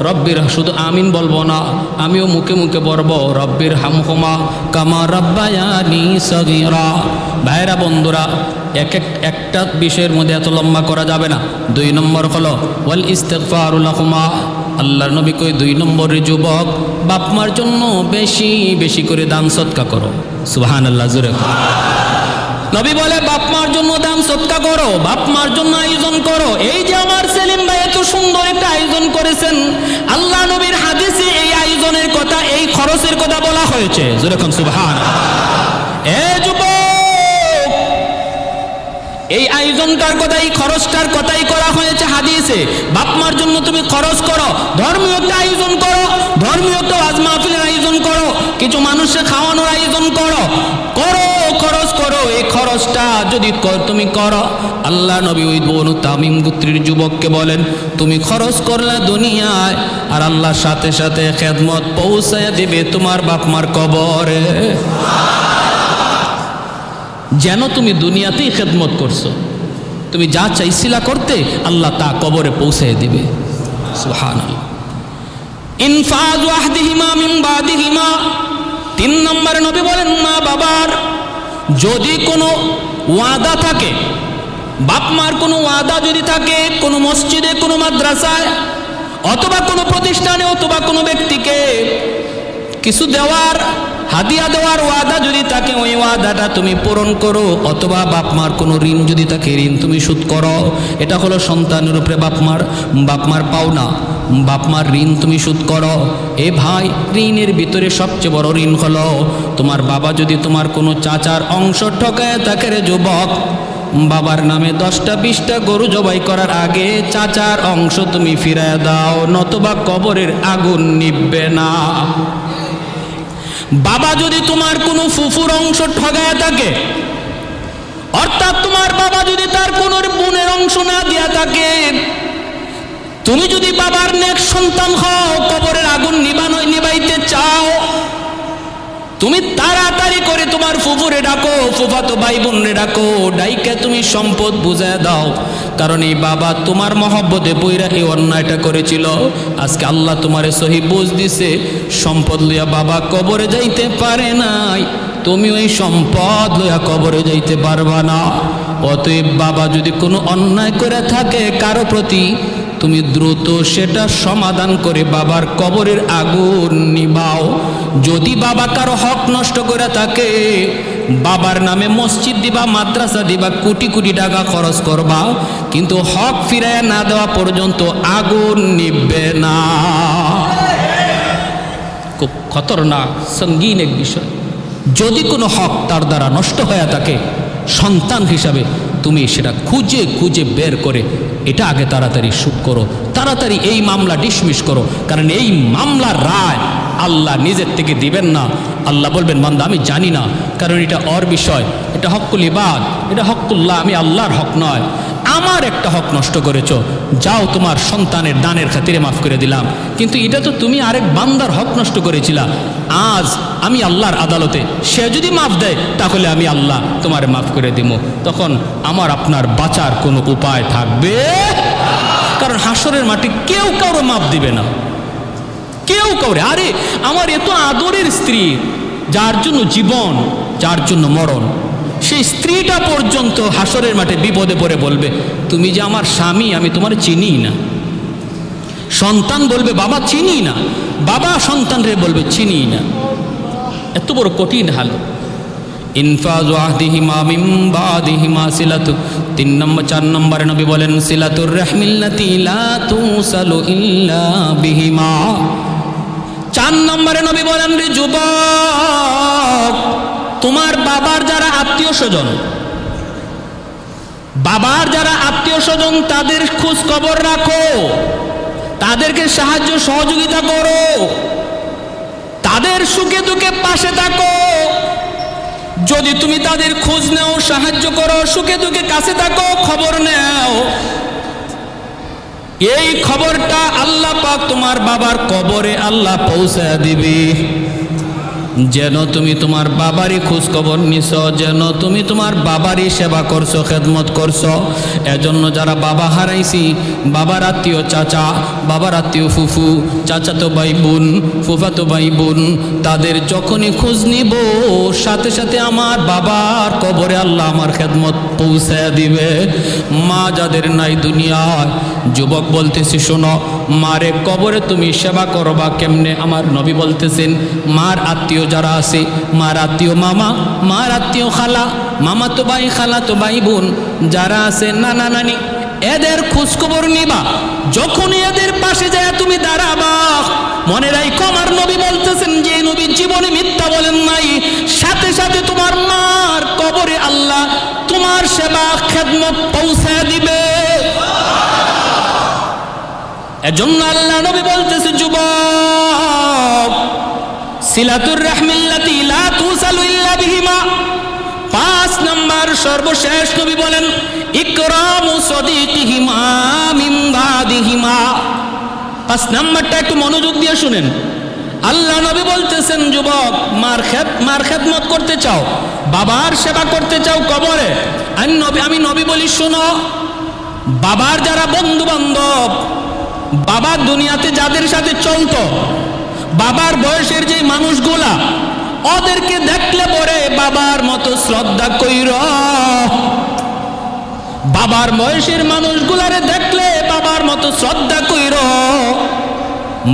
রব্বির, শুধু আমিন বলবো না, আমিও মুখে মুখে পড়ব, রব্বির হামহুমা কামা রাব্বায়ানি সগীরা। ভাইরা বন্ধুরা, একটা বিষয়ের মধ্যে এত লম্বা করা যাবে না। 2 নম্বর হলো ওয়াল ইস্তিগফারু লাহুমা। আল্লাহর নবী কই 2 নম্বরের যুবক বাপ মার জন্য বেশি বেশি করে দান সদকা করো। সুবহানাল্লাহ, জোরে নবী বলে বাপ মার জন্য দান সদকা করো, বাপ মার জন্য আয়োজন করো। এই যে আমার সেলিম ভাই এত সুন্দর একটা আয়োজন করেছেন, আল্লাহ নবীর হাদিসে এই আয়োজনের কথা, এই খরচের কথা বলা হয়েছে। জোরে কোন সুবহানাল্লাহ। এ যুবক, এই আয়োজনটার কথা, এই খরচটার কথাই করা হয়েছে হাদিসে। বাপ মার জন্য তুমি খরচ করো, ধর্মীয় একটা আয়োজন করো, ধর্মীয় একটা ওয়াজ মাহফিলের আয়োজন করো, কিছু মানুষের খাওয়ানোর আয়োজন করো, করো খরচ করো। এই খরচটা যদি তুমি করো, আল্লাহ নবী ওই বনু তামিম গোত্রের যুবককে বলেন, তুমি খরচ করলে দুনিয়ায়, আর আল্লাহর সাথে সাথে খেদমত পৌঁছায় দিবে তোমার বাপ মার কবরে। যেন তুমি দুনিয়াতেই খেদমত করছো, তুমি যা চাইছিলা করতে, আল্লাহ তা কবরে পৌঁছে দিবে। সুবহানাল্লাহ। ইনফাযু আহদিহিমা মিন বাদিহিমা, 3 নম্বরে নবী বলেন, মা বাবার যদি কোনো ওয়াদা থাকে, বাপ মার কোনো ওয়াদা যদি থাকে, কোনো মসজিদে, কোনো মাদ্রাসায়, অথবা কোনো প্রতিষ্ঠানে, অথবা কোনো ব্যক্তিকে কিছু দেওয়ার, হাদিয়া দেওয়ার ওয়াদা যদি থাকে, ওই ওয়াদাটা তুমি পূরণ করো। অথবা বাপ মার কোনো ঋণ যদি থাকে, ঋণ তুমি শোধ করো। এটা হলো সন্তানের উপরে বাপ মার পাওনা, বাপ মার ঋণ তুমি শোধ করো। এ ভাই, ঋণের ভিতরে সবচেয়ে বড় ঋণ হলো, তোমার বাবা যদি তোমার কোনো চাচার অংশ ঠকায় থাকে, রে যুবক, বাবার নামে 10টা 20টা গরু জবাই করার আগে চাচার অংশ তুমি ফিরায় দাও, নতুবা কবরের আগুন নিভবে না। বাবা যদি তোমার কোনো ফুফুর অংশ ঠগায় থাকে, অর্থাৎ তোমার বাবা যদি তার কোনো বোনের অংশ না দিয়া থাকে, তুমি যদি বাবার নেক সন্তান হও, কবরের আগুন নিবাইতে চাও, তুমি তাড়াতাড়ি করে তোমার ফুফুরে ডাকো, ফুফাতো ভাই বোনরে ডাকো, ডাইকে তুমি সম্পদ বুঝায় দাও। কারণ এই বাবা তোমার মহব্বতে পইরা এই অন্যায়টা করেছিল, আজকে আল্লাহ তোমারে সহি বুঝ দিছে, সম্পদ লইয়া বাবা কবরে যাইতে পারে নাই, তুমি ওই সম্পদ লইয়া কবরে যাইতে পারবা না। অতএব বাবা যদি কোনো অন্যায় করে থাকে কারো প্রতি, তুমি দ্রুত সেটা সমাধান করে বাবার কবরের আগুন নিবাও। যদি বাবা কারো হক নষ্ট করে থাকে, বাবার নামে মসজিদ দিবা, মাদ্রাসা দিবা, কোটি কোটি টাকা খরচ করবা, কিন্তু হক ফিরায় না দেওয়া পর্যন্ত আগুন নিবে না। খুব খতরনাক, সঙ্গীন এক বিষয়। যদি কোনো হক তার দ্বারা নষ্ট হয়ে থাকে, সন্তান হিসাবে তুমি সেটা খুঁজে খুঁজে বের করে এটা আগে তাড়াতাড়ি শুট করো, তাড়াতাড়ি এই মামলা ডিসমিস করো। কারণ এই মামলার রায় আল্লাহ নিজের থেকে দিবেন না। আল্লাহ বলবেন, বান্দা আমি জানি না, কারণ এটা ওর বিষয়, এটা হকুল ইবাদ, এটা হকুল্লাহ, আমি আল্লাহর হক নয়, আমার একটা হক নষ্ট করেছো, যাও তোমার সন্তানের দানের খাতিরে মাফ করে দিলাম, কিন্তু এটা তো তুমি আরেক বান্দার হক নষ্ট করেছিলা। আজ আমি আল্লাহর আদালতে, সে যদি মাফ দেয় তাহলে আমি আল্লাহ তোমারে মাফ করে দিব। তখন আমার আপনার বাঁচার কোনো উপায় থাকবে? কারণ হাসরের মাঠে কেউ কারো মাফ দিবে না, কেউ কাউরে। আরে আমার এত আদরের স্ত্রী, যার জন্য জীবন, যার জন্য মরণ, সেই স্ত্রীটা পর্যন্ত হাসরের মাঠে বিপদে পড়ে বলবে, তুমি যে আমার স্বামী, আমি তোমার চিনি না। সন্তান বলবে, বাবা চিনি না, বাবা সন্তানরে বলবে চিনি না। এত বড় কঠিন হালত। ইনফাযু আহদিহিমা মিন বাদিহিমা সিলাতু, 4 নম্বরে নবী বলেন, সিলাতুর রাহমিল্লাতি লা তুসালু ইল্লা বিহিমা। 4 নম্বরে নবী বলেন, রে যুবক, তোমার বাবার যারা আত্মীয় স্বজন, বাবার যারা আত্মীয় স্বজন, তাদের খোঁজ খবর রাখো, তাদেরকে সাহায্য সহযোগিতা করো, তাদের সুখে দুঃখে পাশে থাকো। যদি তুমি তাদের খোঁজ নাও, সাহায্য করো, সুখে দুঃখে কাছে থাকো, খবর নাও, এই খবরটা আল্লাহ পাক তোমার বাবার কবরে আল্লাহ পৌঁছায় দিবে। যেন তুমি তোমার বাবারই খোঁজ খবর নিছ, যেন তুমি তোমার বাবারই সেবা করছো, খেদমত করছো। এজন্য যারা বাবা হারাইছি, বাবার আত্মীয় চাচা, বাবার আত্মীয় ফুফু, চাচাতো ভাই বোন, ফুফাতো ভাই বোন, তাদের যখনই খোঁজ নিব সাথে সাথে আমার বাবার কবরে আল্লাহ আমার খেদমত পৌঁছায় দিবে। মা যাদের নাই দুনিয়ায়, যুবক বলতেছি শোনো, মারে কবরে তুমি সেবা করবা কেমনে? আমার নবী বলতেছেন, মার আত্মীয় যারা আছে, মার আত্মীয় মামা, মার আত্মীয় খালা, মামা তো ভাই, খালা তো ভাই বোন যারা আছে, নানা নানি, এদের খোঁজখবর নিবা। যখনই এদের পাশে যায় তুমি দাঁড়াবা, মনে রাখো আমার নবী বলতেছেন, যে নবী জীবনে মিথ্যা বলেন নাই, সাথে সাথে তোমার মার কবরে আল্লাহ তোমার সেবা খেদমত পৌঁছায় দিবে। এজন্য আল্লাহ নবী বলতেছে, যুবক, সিলাতুর রাহমিল্লাতি লা তুসালু ইল্লা বিহিমা। 5 নাম্বার সর্বশেষ নবী বলেন, ইকরামু সাদিকিহিমা মিন বাদিহিমা। 5 নাম্বারটা একটু মনোযোগ দিয়ে শুনেন। আল্লাহ নবী বলতেছেন, যুবক, মার খেদমত করতে চাও, বাবার সেবা করতে চাও কবরে, আমি নবী বলি শোনো, বাবার যারা বন্ধু বান্ধব, বাবার দুনিয়াতে যাদের সাথে চলতো, বাবার বয়সের যে মানুষগুলা, ওদেরকে দেখলে পরে বাবার মতো শ্রদ্ধা কইর। বাবার বয়সের মানুষগুলারে দেখলে বাবার মতো শ্রদ্ধা কইর।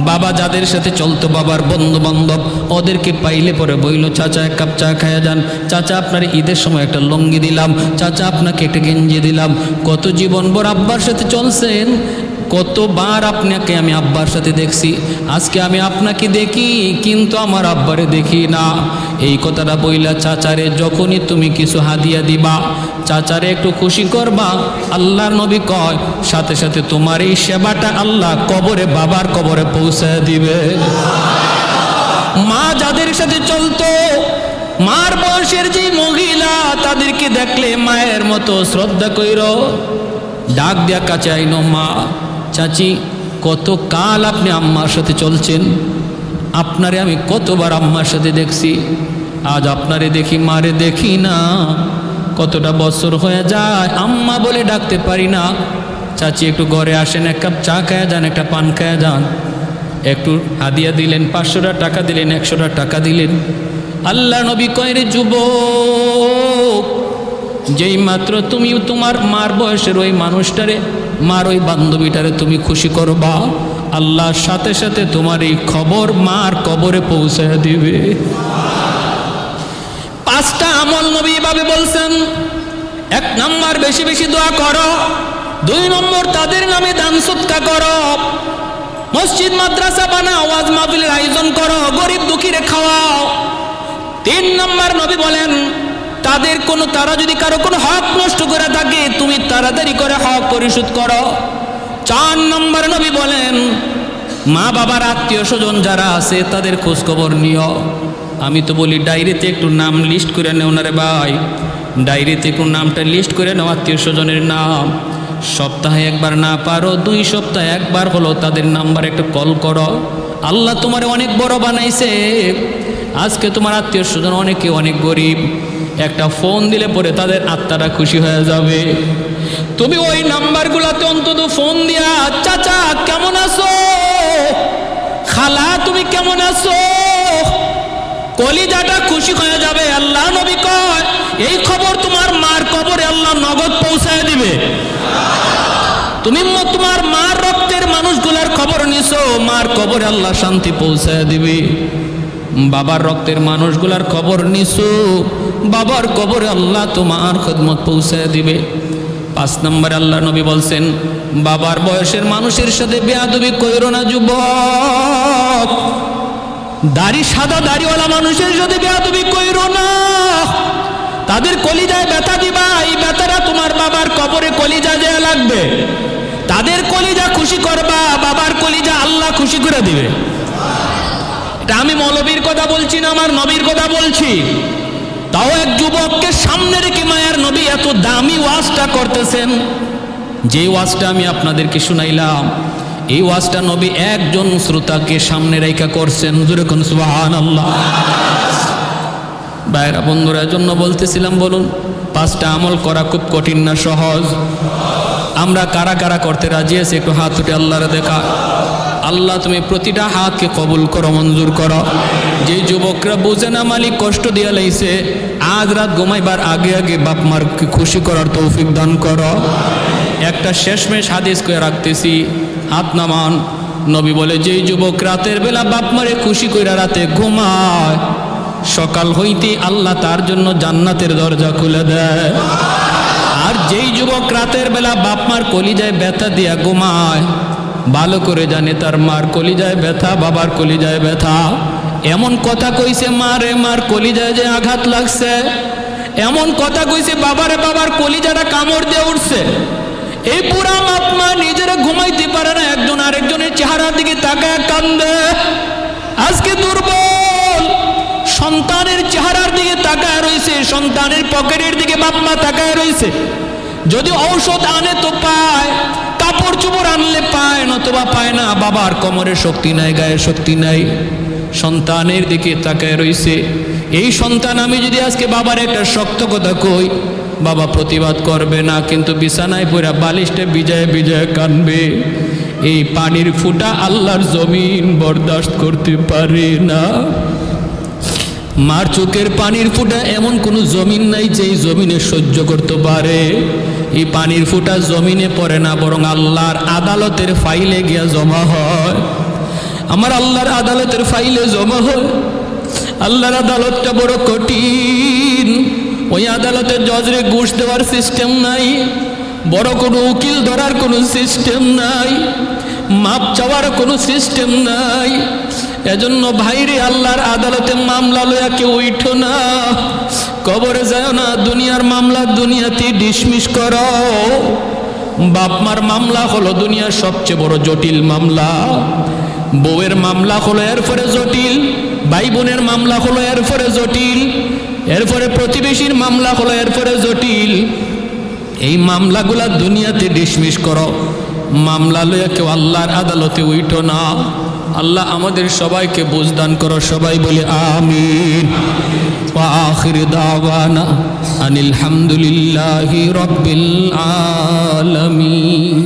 বাবা যাদের সাথে চলতো, বাবার বন্ধু বান্ধব, ওদেরকে পাইলে পরে বইল, চাচা 1 কাপ চা খাইয়া যান, চাচা আপনার ঈদের সময় একটা লুঙ্গি দিলাম, চাচা আপনাকে একটা গেঞ্জি দিলাম। কত জীবনভর আব্বার সাথে চলছেন, কতবার আপনাকে আমি আব্বার সাথে দেখছি, আজকে আমি আপনাকে দেখি কিন্তু আমার আব্বারে দেখি না। এই কথাটা বইলা চাচারে যখনই তুমি কিছু হাদিয়া দিবা, চাচারে একটু খুশি করবা, আল্লাহর নবী কয় সাথে সাথে তোমার এই সেবাটা আল্লাহ কবরে, বাবার কবরে পৌঁছায় দিবে। মা যাদের সাথে চলতো, মার বয়সের যে মহিলা, তাদেরকে দেখলে মায়ের মতো শ্রদ্ধা কইর। ডাক দেয়া কাছে আইনো, মা, চাচি, কত কাল আপনি আম্মার সাথে চলছেন, আপনারে আমি কতবার আম্মার সাথে দেখছি, আজ আপনারে দেখি, মারে দেখি না। কতটা বছর হয়ে যায়, আম্মা বলে ডাকতে পারি না। চাচি একটু ঘরে আসেন, 1 কাপ চা খায়া যান, একটা পান খায়া যান। একটু হাদিয়া দিলেন, 500 টাকা দিলেন, 100 টাকা দিলেন। আল্লাহ নবী কয়, রে যুবক, যেই মাত্র তুমি তোমার মার বয়সের ওই মানুষটারে, মার ওই বান্ধবীটারে তুমি খুশি করবা, আল্লাহর সাথে সাথে তোমার এই খবর মার কবরে পৌঁছায় দিবে। 5টা আমল নবী এভাবে বলছেন। 1 নাম্বার, বেশি বেশি দোয়া করো। 2 নম্বর, তাদের নামে দান সদকা করো, মসজিদ মাদ্রাসা বানাও, ওয়াজ মাহফিলের আয়োজন করো, গরিব দুঃখীরে খাওয়াও। 3 নাম্বার নবী বলেন, তারা যদি কারো কোনো হক নষ্ট করে থাকে, তুমি তাড়াতাড়ি করে হক পরিশোধ করো। 4 নম্বর নবী বলেন, মা বাবার আত্মীয় স্বজন যারা আছে তাদের খোঁজ খবর নিও। আমি তো বলি ডায়েরিতে একটু নাম লিস্ট করে নেও না রে ভাই, ডায়েরিতে একটু নামটা লিস্ট করে নাও, আত্মীয় স্বজনের নাম। সপ্তাহে 1 বার না পারো 2 সপ্তাহে 1 বার হলো তাদের নাম্বার একটু কল করো। আল্লাহ তোমারে অনেক বড় বানাইছে। আজকে তোমার আত্মীয় স্বজন অনেকে অনেক গরিব, একটা ফোন দিলে পরে তাদের আত্মাটা খুশি হয়ে যাবে। তুমি ওই নাম্বারগুলোতে অন্তত ফোন দিয়া, চাচা কেমন আছো, খালা তুমি কেমন আছো, কলিজাটা খুশি হয়ে যাবে। আল্লাহ নবী কয়, এই খবর তোমার মার কবরে আল্লাহ নগদ পৌঁছায় দিবে। তুমি তোমার মার রক্তের মানুষগুলোর খবর নিছো, মার কবরে আল্লাহ শান্তি পৌঁছায় দিবে। বাবার রক্তের মানুষগুলার খবর নিছো, বাবার কবরে আল্লাহ তোমার খেদমত পৌঁছায় দিবে। 5 নম্বরে আল্লাহ নবী বলছেন, বাবার বয়সের মানুষের সাথে বেয়াদবি কইরো না যুবক। সাদা দাড়িওয়ালা মানুষের সাথে বেয়াদবি কইরো না, তাদের কলিজায় ব্যথা দিবা, এই ব্যথাটা তোমার বাবার কবরে কলিজা দেয়া লাগবে। তাদের কলিজা খুশি করবা, বাবার কলিজা আল্লাহ খুশি করে দিবে। এটা আমি মৌলবীর কথা বলছি না, আমার নবীর কথা বলছি। তাও এক যুবককে সামনে রেখে মায়ার নবী এত দামি ওয়াজটা করতেছেন। যে ওয়াজটা আমি আপনাদেরকে শুনাইলাম, এই ওয়াজটা নবী একজন শ্রোতাকে সামনে রেখে করছেন। জোরে কোন সুবহানাল্লাহ। ভাইরা বন্ধুরা, জন্য বলতেছিলাম, বলুন 5টা আমল করা খুব কঠিন না সহজ? আমরা কারা কারা করতে রাজি আছি? একটু হাত উঠে আল্লাহরে দেখা। আল্লাহ তুমি প্রতিটা হাতকে কবুল করো, মঞ্জুর করো। যে যুবকরা বুঝে না মালিক কষ্ট দিয়া লাইছে, আজ রাত ঘুমাইবার আগে আগে বাপ মারকে খুশি করার তৌফিক দান করো। একটা শেষমেশ হাদিস করে রাখতেছি, হাত নামান। নবী বলে, যেই যুবক রাতের বেলা বাপ মারে খুশি কইরা রাতে ঘুমায়, সকাল হইতে আল্লাহ তার জন্য জান্নাতের দরজা খুলে দেয়। আর যেই যুবক রাতের বেলা বাপ মার কলিজায় ব্যথা দিয়া ঘুমায়, ভালো করে জানে তার মার কলিজায় ব্যথা, বাবার কলিজায় ব্যথা। এমন কথা কইছে মারে মার কলিজায় যে আঘাত লাগছে, এমন কথা কইছে বাবারে বাবার কলিজাটা কামড় দিয়ে উঠছে। এই পুরা বাপ মা নিজেরা ঘুমাইতে পারে না, একজন আরেকজনের চেহারার দিকে তাকায় কান্দে। আজকে দুর্বল সন্তানের চেহারার দিকে তাকায় রয়েছে, সন্তানের পকেটের দিকে বাপ মা তাকায় রয়েছে। যদি ঔষধ আনে তো পায়, কাপড় চোপড় আনলে পায়, নতুবা পায় না। বাবার কোমরে শক্তি নাই, গায়ে শক্তি নাই, সন্তানের দিকে তাকায় রয়েছে। এই সন্তান আমি যদি আজকে বাবার একটা শক্ত কথা কই, বাবা প্রতিবাদ করবে না, কিন্তু বিছানায় পড়ে বালিশটা ভিজায় ভিজায় কানবে। এই পানির ফুটা আল্লাহর জমিন বরদাস্ত করতে পারে না। মার চোখের পানির ফুটা এমন কোনো জমিন নাই যেই জমিনে সহ্য করতে পারে। এই পানির ফুটা জমিনে পড়ে না, বরং আল্লাহর আদালতের ফাইলে গিয়া জমা হয়। আমার আল্লাহর আদালতের ফাইলে জমা হয়। আল্লাহর আদালতটা বড় কঠিন। ওই আদালতে জজরে ঘুষ দেওয়ার সিস্টেম নাই, বড় কোনো উকিল ধরার কোনো সিস্টেম নাই, মাপ চাওয়ার কোনো সিস্টেম নাই। এজন্য ভাইরে, আল্লাহর আদালতে মামলা লইয়া কেউ উঠো না, কবরে যায় না। দুনিয়ার মামলা দুনিয়াতে ডিসমিস করো। বাপ মার মামলা হলো দুনিয়ার সবচেয়ে বড় জটিল মামলা। বউয়ের মামলা হলো এরপরে জটিল, ভাই বোনের মামলা হলো এরপরে জটিল, এরপরে প্রতিবেশীর মামলা হলো এরপরে জটিল। এই মামলাগুলা দুনিয়াতে ডিসমিস করো, মামলা লইয়া কেউ আল্লাহর আদালতে উঠো না। আল্লাহ আমাদের সবাইকে বুঝদান করো, সবাই বলে আমিন। ওয়া আখির দাওয়ানা আনিল হামদুলিল্লাহি রাব্বিল আলামিন।